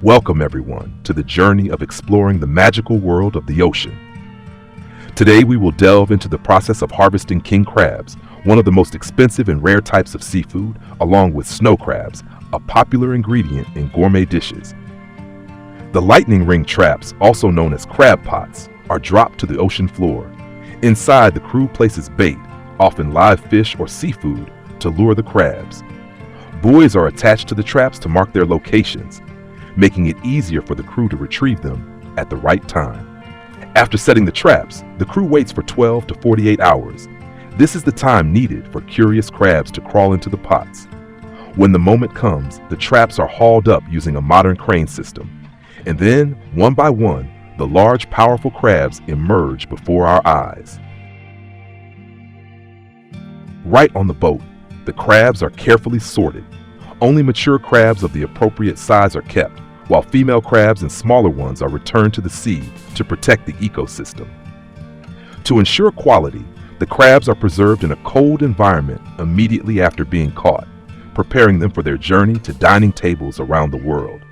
Welcome everyone to the journey of exploring the magical world of the ocean. Today we will delve into the process of harvesting king crabs, one of the most expensive and rare types of seafood, along with snow crabs, a popular ingredient in gourmet dishes. The lightning ring traps, also known as crab pots, are dropped to the ocean floor. Inside, the crew places bait, often live fish or seafood, to lure the crabs. Buoys are attached to the traps to mark their locations, making it easier for the crew to retrieve them at the right time. After setting the traps, the crew waits for 12 to 48 hours. This is the time needed for curious crabs to crawl into the pots. When the moment comes, the traps are hauled up using a modern crane system. And then, one by one, the large, powerful crabs emerge before our eyes. Right on the boat, the crabs are carefully sorted. Only mature crabs of the appropriate size are kept, while female crabs and smaller ones are returned to the sea to protect the ecosystem. To ensure quality, the crabs are preserved in a cold environment immediately after being caught, preparing them for their journey to dining tables around the world.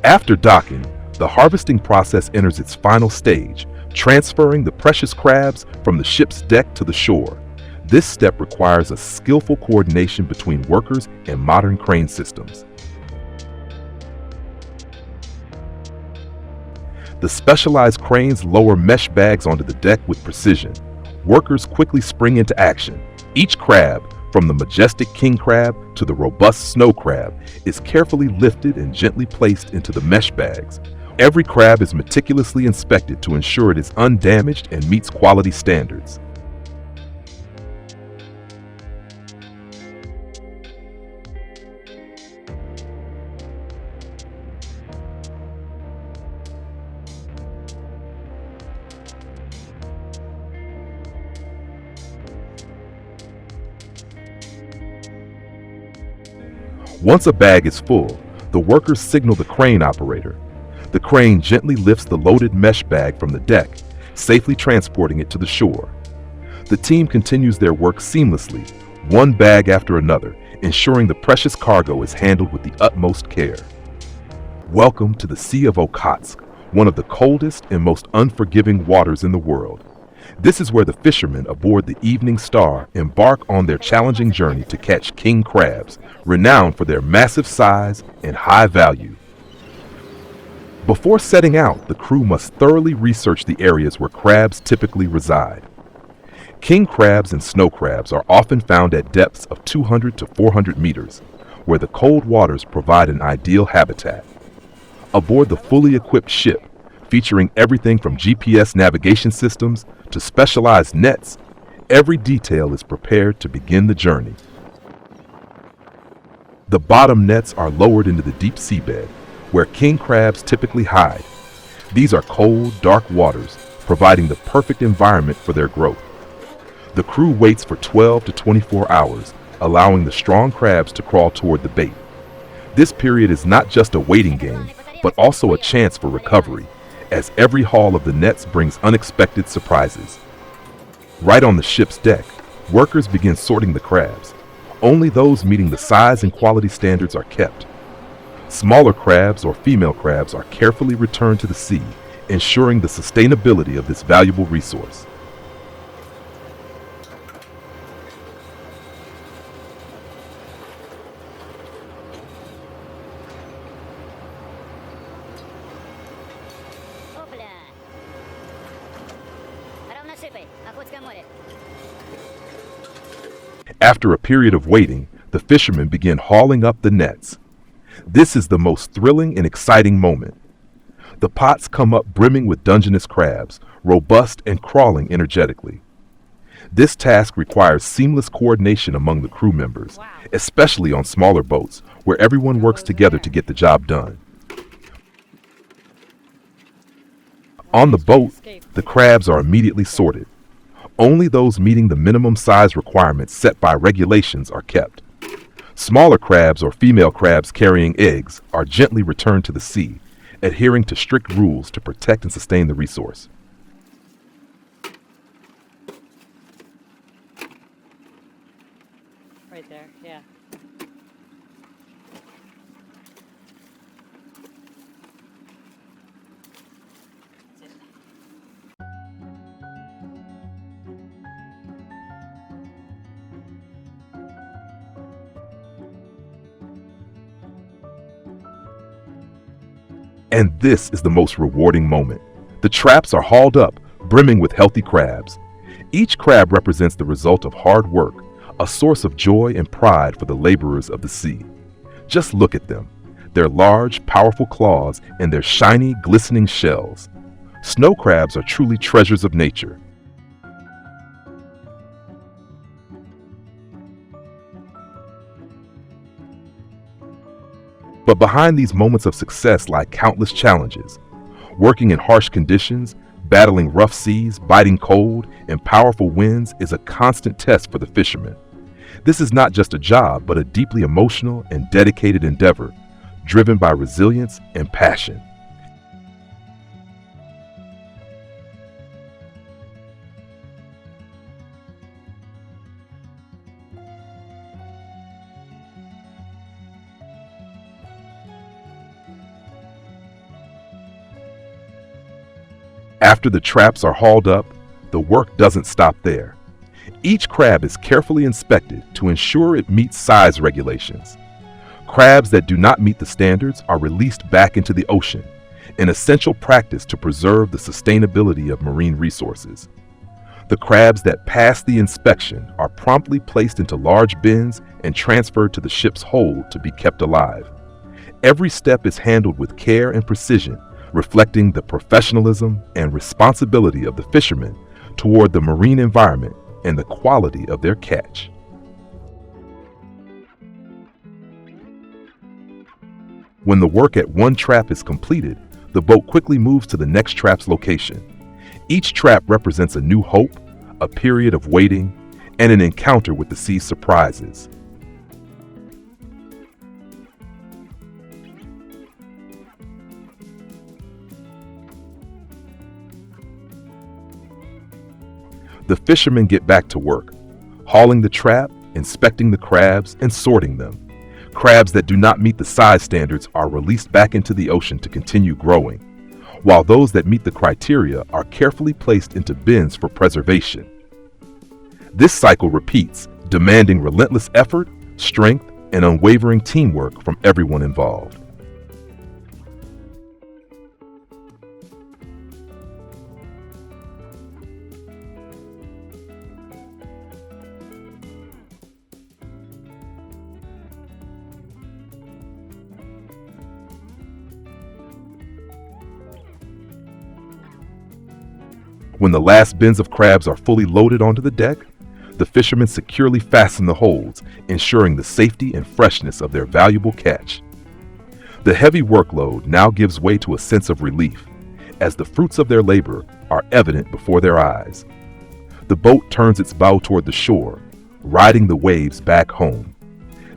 After docking, the harvesting process enters its final stage, transferring the precious crabs from the ship's deck to the shore. This step requires a skillful coordination between workers and modern crane systems. The specialized cranes lower mesh bags onto the deck with precision. Workers quickly spring into action. Each crab, from the majestic king crab to the robust snow crab, is carefully lifted and gently placed into the mesh bags. Every crab is meticulously inspected to ensure it is undamaged and meets quality standards. Once a bag is full, the workers signal the crane operator. The crane gently lifts the loaded mesh bag from the deck, safely transporting it to the shore. The team continues their work seamlessly, one bag after another, ensuring the precious cargo is handled with the utmost care. Welcome to the Sea of Okhotsk, one of the coldest and most unforgiving waters in the world. This is where the fishermen aboard the Evening Star embark on their challenging journey to catch king crabs, renowned for their massive size and high value. Before setting out, the crew must thoroughly research the areas where crabs typically reside. King crabs and snow crabs are often found at depths of 200 to 400 meters, where the cold waters provide an ideal habitat. Aboard the fully equipped ship, featuring everything from GPS navigation systems to specialized nets, every detail is prepared to begin the journey. The bottom nets are lowered into the deep seabed, where king crabs typically hide. These are cold, dark waters, providing the perfect environment for their growth. The crew waits for 12 to 24 hours, allowing the strong crabs to crawl toward the bait. This period is not just a waiting game, but also a chance for recovery, as every haul of the nets brings unexpected surprises. Right on the ship's deck, workers begin sorting the crabs. Only those meeting the size and quality standards are kept. Smaller crabs or female crabs are carefully returned to the sea, ensuring the sustainability of this valuable resource. After a period of waiting, the fishermen begin hauling up the nets. This is the most thrilling and exciting moment. The pots come up brimming with Dungeness crabs, robust and crawling energetically. This task requires seamless coordination among the crew members, especially on smaller boats where everyone works together to get the job done. On the boat, the crabs are immediately sorted. Only those meeting the minimum size requirements set by regulations are kept. Smaller crabs or female crabs carrying eggs are gently returned to the sea, adhering to strict rules to protect and sustain the resource. Right there, yeah. And this is the most rewarding moment. The traps are hauled up, brimming with healthy crabs. Each crab represents the result of hard work, a source of joy and pride for the laborers of the sea. Just look at them, their large, powerful claws and their shiny, glistening shells. Snow crabs are truly treasures of nature. But behind these moments of success lie countless challenges. Working in harsh conditions, battling rough seas, biting cold, and powerful winds is a constant test for the fishermen. This is not just a job, but a deeply emotional and dedicated endeavor, driven by resilience and passion. After the traps are hauled up, the work doesn't stop there. Each crab is carefully inspected to ensure it meets size regulations. Crabs that do not meet the standards are released back into the ocean, an essential practice to preserve the sustainability of marine resources. The crabs that pass the inspection are promptly placed into large bins and transferred to the ship's hold to be kept alive. Every step is handled with care and precision, reflecting the professionalism and responsibility of the fishermen toward the marine environment and the quality of their catch. When the work at one trap is completed, the boat quickly moves to the next trap's location. Each trap represents a new hope, a period of waiting, and an encounter with the sea's surprises. The fishermen get back to work, hauling the trap, inspecting the crabs, and sorting them. Crabs that do not meet the size standards are released back into the ocean to continue growing, while those that meet the criteria are carefully placed into bins for preservation. This cycle repeats, demanding relentless effort, strength, and unwavering teamwork from everyone involved. When the last bins of crabs are fully loaded onto the deck, the fishermen securely fasten the holds, ensuring the safety and freshness of their valuable catch. The heavy workload now gives way to a sense of relief, as the fruits of their labor are evident before their eyes. The boat turns its bow toward the shore, riding the waves back home.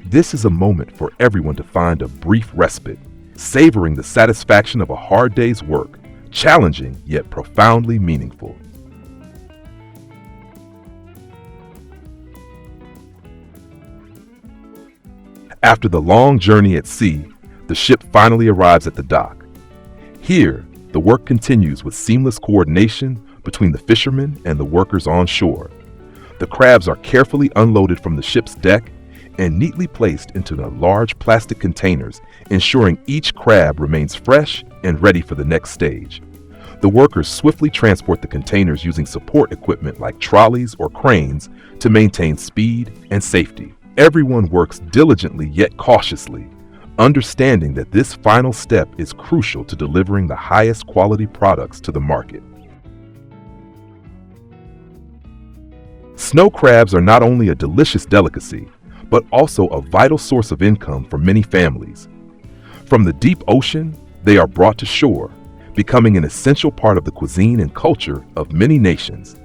This is a moment for everyone to find a brief respite, savoring the satisfaction of a hard day's work, challenging yet profoundly meaningful. After the long journey at sea, the ship finally arrives at the dock. Here, the work continues with seamless coordination between the fishermen and the workers on shore. The crabs are carefully unloaded from the ship's deck and neatly placed into the large plastic containers, ensuring each crab remains fresh and ready for the next stage. The workers swiftly transport the containers using support equipment like trolleys or cranes to maintain speed and safety. Everyone works diligently yet cautiously, understanding that this final step is crucial to delivering the highest quality products to the market. Snow crabs are not only a delicious delicacy, but also a vital source of income for many families. From the deep ocean, they are brought to shore, becoming an essential part of the cuisine and culture of many nations.